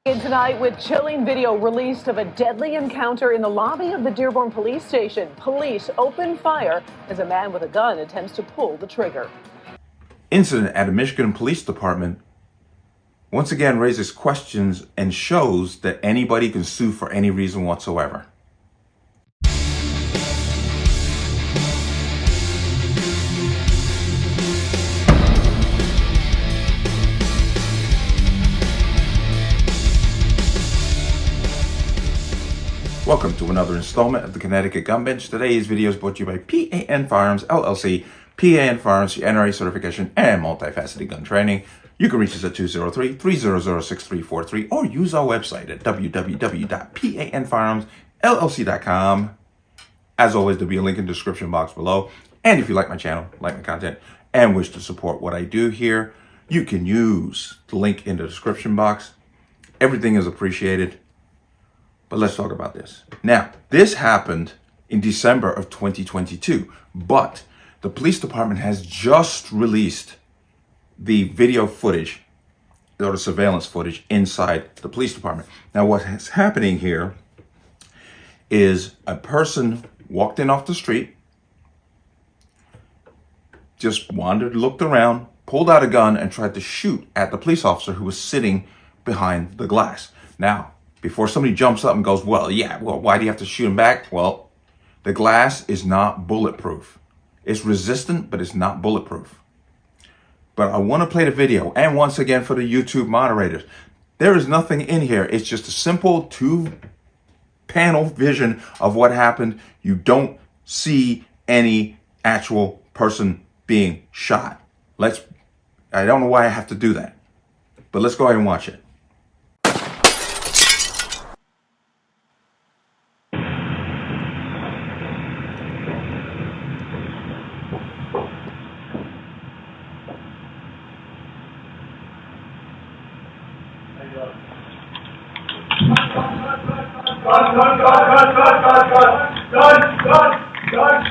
In tonight with chilling video released of a deadly encounter in the lobby of the Dearborn police station. Police open fire as a man with a gun attempts to pull the trigger. Incident at the Michigan Police Department once again raises questions and shows that anybody can sue for any reason whatsoever. Welcome to another installment of the Connecticut Gun Bench. Today's video is brought to you by P.A.N. Firearms, LLC, P.A.N. Firearms, NRA certification, and multifaceted gun training. You can reach us at 203-300-6343 or use our website at www.panfirearmsllc.com. As always, there'll be a link in the description box below. And if you like my channel, like my content, and wish to support what I do here, you can use the link in the description box. Everything is appreciated. But let's talk about this. Now, this happened in December of 2022, but the police department has just released the video footage or the surveillance footage inside the police department. Now, what is happening here is a person walked in off the street, just wandered, looked around, pulled out a gun, and tried to shoot at the police officer who was sitting behind the glass. Now, before somebody jumps up and goes, well, why do you have to shoot him back? Well, the glass is not bulletproof. It's resistant, but it's not bulletproof. But I want to play the video. And once again, for the YouTube moderators, there is nothing in here. It's just a simple 2-panel vision of what happened. You don't see any actual person being shot. I don't know why I have to do that, but let's go ahead and watch it. Gun.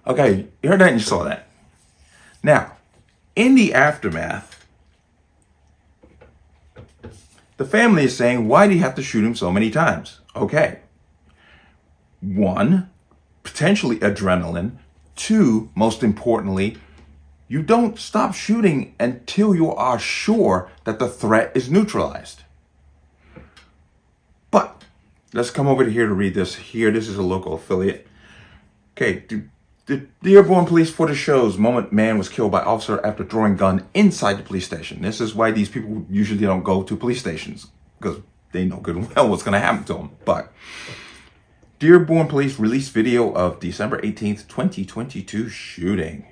Okay, you heard that and you saw that. Now, in the aftermath, the family is saying, why do you have to shoot him so many times? Okay. 1, potentially adrenaline. 2, most importantly, you don't stop shooting until you are sure that the threat is neutralized. But let's come over to here to read this. Here, this is a local affiliate. Okay, the Dearborn police footage shows moment man was killed by officer after drawing gun inside the police station. This is why these people usually don't go to police stations, because they know good and well what's going to happen to them. But Dearborn police released video of December 18th, 2022 shooting.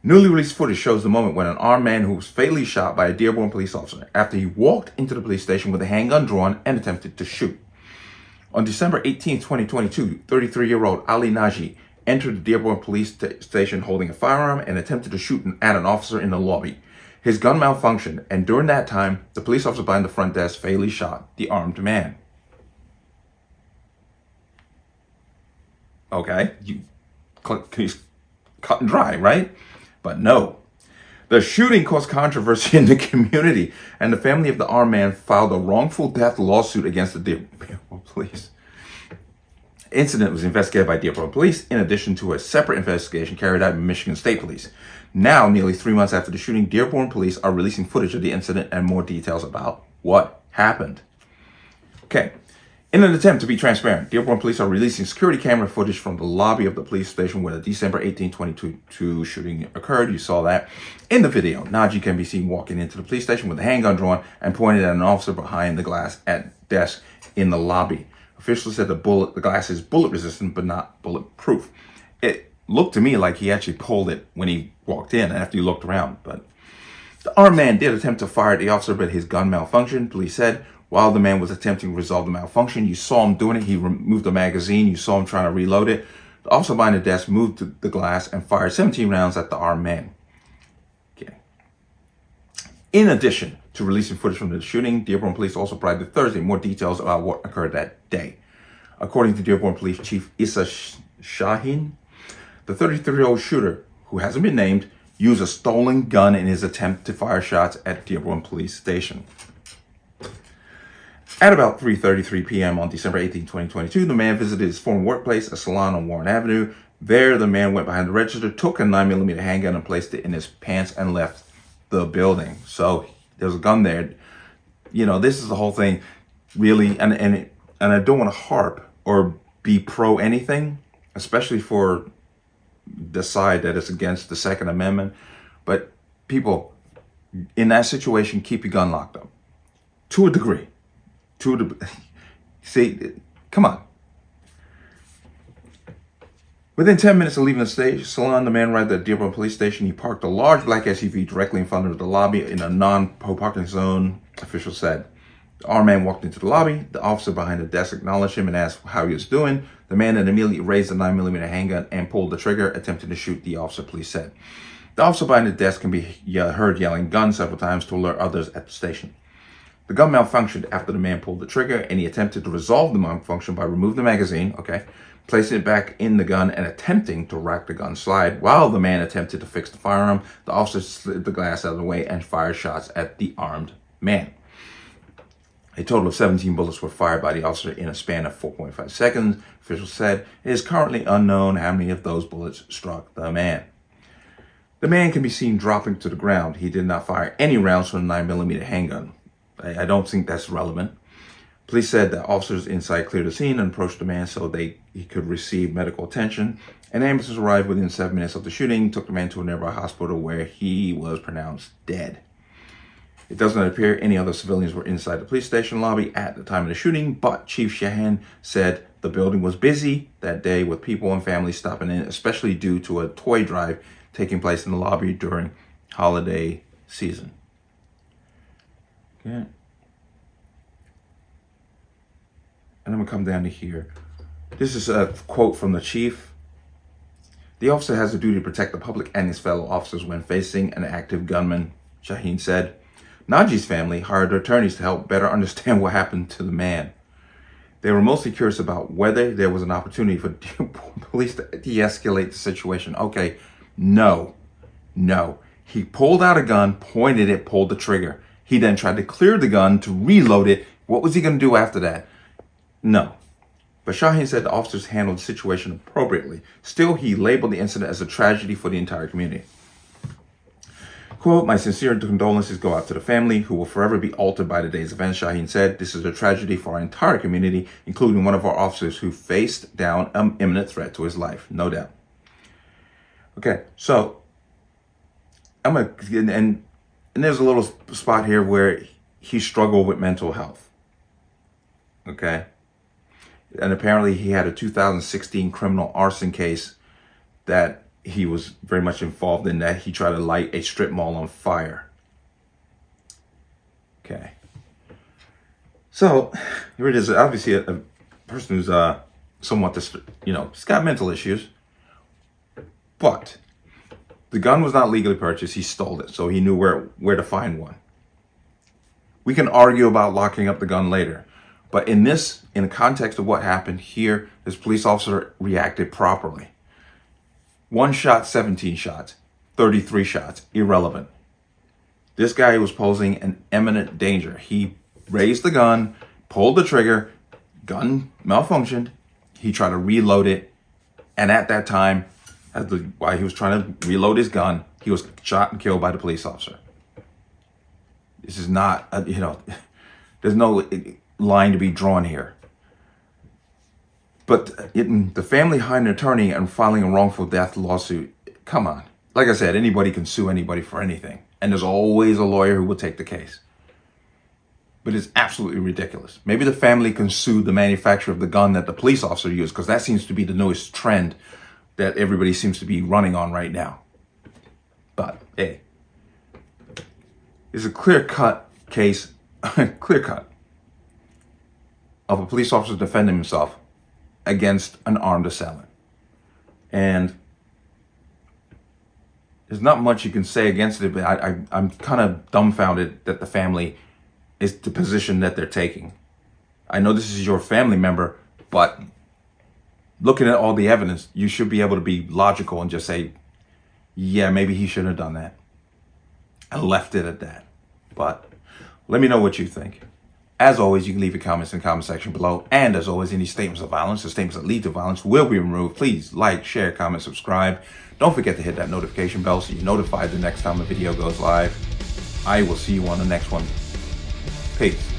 Newly released footage shows the moment when an armed man who was fatally shot by a Dearborn police officer after he walked into the police station with a handgun drawn and attempted to shoot. On December 18th, 2022, 33-year-old Ali Naji entered the Dearborn police station holding a firearm and attempted to shoot at an officer in the lobby. His gun malfunctioned, and during that time, the police officer behind the front desk fatally shot the armed man. Okay, he's cut and dry, right? But no. The shooting caused controversy in the community, and the family of the armed man filed a wrongful death lawsuit against the Dearborn police. The incident was investigated by Dearborn police, in addition to a separate investigation carried out by Michigan State Police. Now, nearly 3 months after the shooting, Dearborn police are releasing footage of the incident and more details about what happened. Okay. In an attempt to be transparent, Dearborn police are releasing security camera footage from the lobby of the police station where the December 18, 2022 shooting occurred. You saw that in the video. Naji can be seen walking into the police station with a handgun drawn and pointed at an officer behind the glass at desk in the lobby. Officials said the glass is bullet resistant but not bulletproof. It looked to me like he actually pulled it when he walked in after he looked around. But the armed man did attempt to fire at the officer, but his gun malfunctioned. Police said while the man was attempting to resolve the malfunction, you saw him doing it. He removed the magazine. You saw him trying to reload it. The officer behind the desk moved to the glass and fired 17 rounds at the armed man. Okay. In addition to releasing footage from the shooting, Dearborn police also provided Thursday more details about what occurred that day. According to Dearborn Police Chief Issa Shaheen, the 33-year-old shooter, who hasn't been named, used a stolen gun in his attempt to fire shots at Dearborn Police Station. At about 3:33 p.m. on December 18, 2022, the man visited his former workplace, a salon on Warren Avenue. There, the man went behind the register, took a 9mm handgun and placed it in his pants and left the building. So there's a gun there. You know, this is the whole thing, really, and I don't want to harp or be pro anything, especially for the side that is against the Second Amendment. But people, in that situation, keep your gun locked up. To a degree. See, come on. Within 10 minutes of leaving the salon, the man arrived at Dearborn Police Station. He parked a large black SUV directly in front of the lobby in a non-parking zone, officials said. The armed man walked into the lobby. The officer behind the desk acknowledged him and asked how he was doing. The man then immediately raised a 9mm handgun and pulled the trigger, attempting to shoot the officer, police said. The officer behind the desk can be heard yelling "gun" several times to alert others at the station. The gun malfunctioned after the man pulled the trigger, and he attempted to resolve the malfunction by removing the magazine, placing it back in the gun and attempting to rack the gun slide. While the man attempted to fix the firearm, the officer slid the glass out of the way and fired shots at the armed man. A total of 17 bullets were fired by the officer in a span of 4.5 seconds. Officials said it is currently unknown how many of those bullets struck the man. The man can be seen dropping to the ground. He did not fire any rounds from the 9mm handgun. I don't think that's relevant. Police said that officers inside cleared the scene and approached the man so he could receive medical attention. An ambulance arrived within 7 minutes of the shooting, took the man to a nearby hospital where he was pronounced dead. It does not appear any other civilians were inside the police station lobby at the time of the shooting, but Chief Shaheen said the building was busy that day with people and families stopping in, especially due to a toy drive taking place in the lobby during holiday season. Okay. And I'm going to come down to here. This is a quote from the chief. The officer has a duty to protect the public and his fellow officers when facing an active gunman, Shaheen said. Najee's family hired attorneys to help better understand what happened to the man. They were mostly curious about whether there was an opportunity for police to de-escalate the situation. Okay, no. He pulled out a gun, pointed it, pulled the trigger. He then tried to clear the gun to reload it. What was he going to do after that? No. But Shaheen said the officers handled the situation appropriately. Still, he labeled the incident as a tragedy for the entire community. Quote, my sincere condolences go out to the family, who will forever be altered by today's events, Shaheen said. This is a tragedy for our entire community, including one of our officers who faced down an imminent threat to his life, no doubt. Okay, so and there's a little spot here where he struggled with mental health. Okay. And apparently he had a 2016 criminal arson case that he was very much involved in, that he tried to light a strip mall on fire. Okay. So here it is. Obviously a person who's somewhat, he's got mental issues. But the gun was not legally purchased. He stole it, so he knew where to find one. We can argue about locking up the gun later. But in the context of what happened here, this police officer reacted properly. 1 shot, 17 shots, 33 shots, irrelevant. This guy was posing an imminent danger. He raised the gun, pulled the trigger, gun malfunctioned. He tried to reload it. And at that time, while he was trying to reload his gun, he was shot and killed by the police officer. This is not, there's no line to be drawn here. But the family hired an attorney and filing a wrongful death lawsuit, come on. Like I said, anybody can sue anybody for anything. And there's always a lawyer who will take the case. But it's absolutely ridiculous. Maybe the family can sue the manufacturer of the gun that the police officer used, because that seems to be the newest trend that everybody seems to be running on right now. But, hey, it's a clear-cut case, clear-cut, of a police officer defending himself against an armed assailant. And there's not much you can say against it, but I'm kind of dumbfounded that the family is the position that they're taking. I know this is your family member, But looking at all the evidence, you should be able to be logical and just say, yeah, maybe he shouldn't have done that. And left it at that. But let me know what you think. As always, you can leave your comments in the comment section below. And as always, any statements of violence or statements that lead to violence will be removed. Please like, share, comment, subscribe. Don't forget to hit that notification bell so you're notified the next time a video goes live. I will see you on the next one. Peace.